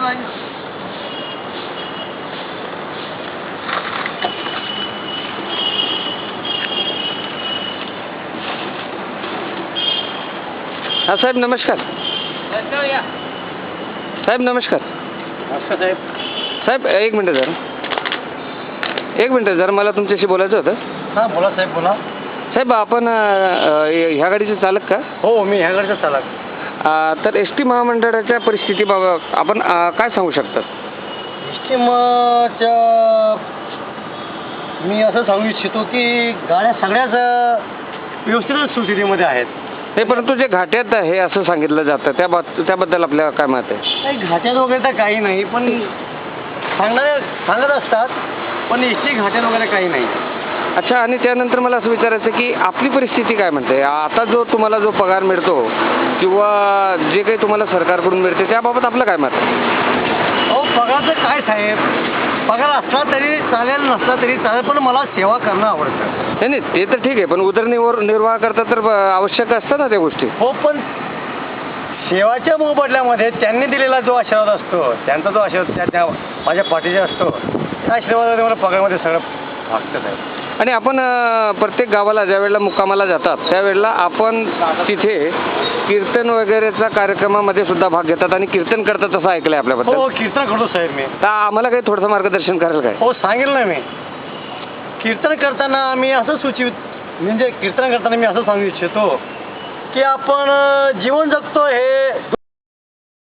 हा साहेब नमस्कार. साहेब नमस्कार. साहेब साहेब एक मिनिट जरा मला तुमच्याशी बोलायचं होतं. हां बोला साहेब बोला. साहेब आपण ह्या गाडीचे चालक का? हो मी ह्या गाडीचा चालक. तर एस टी महामंडळाच्या परिस्थितीबाबत आपण काय सांगू शकतात? एस टी मी असं सांगू इच्छितो की गाड्या सगळ्याच व्यवस्थित सुस्थितीमध्ये आहेत. नाही, परंतु जे घाट्यात आहे असं सांगितलं जातं त्याबद्दल आपल्या काय मत आहे? काही घाट्यात वगैरे तर काही नाही, पण सांगत असतात, पण एस टी घाट्यात वगैरे काही नाही. अच्छा, आणि त्यानंतर मला असं विचारायचं की आपली परिस्थिती काय म्हणते? आता तुम्हाला जो पगार मिळतो किंवा जे काही तुम्हाला सरकारकडून मिळते त्याबाबत आपलं काय मत आहे? हो पगारचं काय साहेब, पगार असला तरी चालेल नसला तरी चालेल, पण मला सेवा करणं आवडतं. नाही ते तर ठीक आहे, पण उदरनिर्वाह करता तर आवश्यक असतं ना त्या गोष्टी. हो, पण सेवाच्या मोबदल्यामध्ये त्यांनी दिलेला जो आशीर्वाद असतो, त्यांचा जो आशीर्वाद त्या माझ्या पाठीशी असतो, त्या आशीर्वादाने मला पगारामध्ये सगळं भागतं साहेब. आणि आपण प्रत्येक गावाला ज्या वेळेला मुक्कामाला जातात त्यावेळेला आपण तिथे कीर्तन वगैरेचा कार्यक्रमामध्ये सुद्धा भाग घेतात आणि कीर्तन करतात असं ऐकलंय आपल्याबद्दल. हो कीर्तन करतो साहेब मी. तर आम्हाला काही थोडंसं मार्गदर्शन कराल काय? हो सांगेल ना मी. कीर्तन करताना मी असं कीर्तन करताना मी असं सांगू इच्छितो की आपण जीवन जगतो हे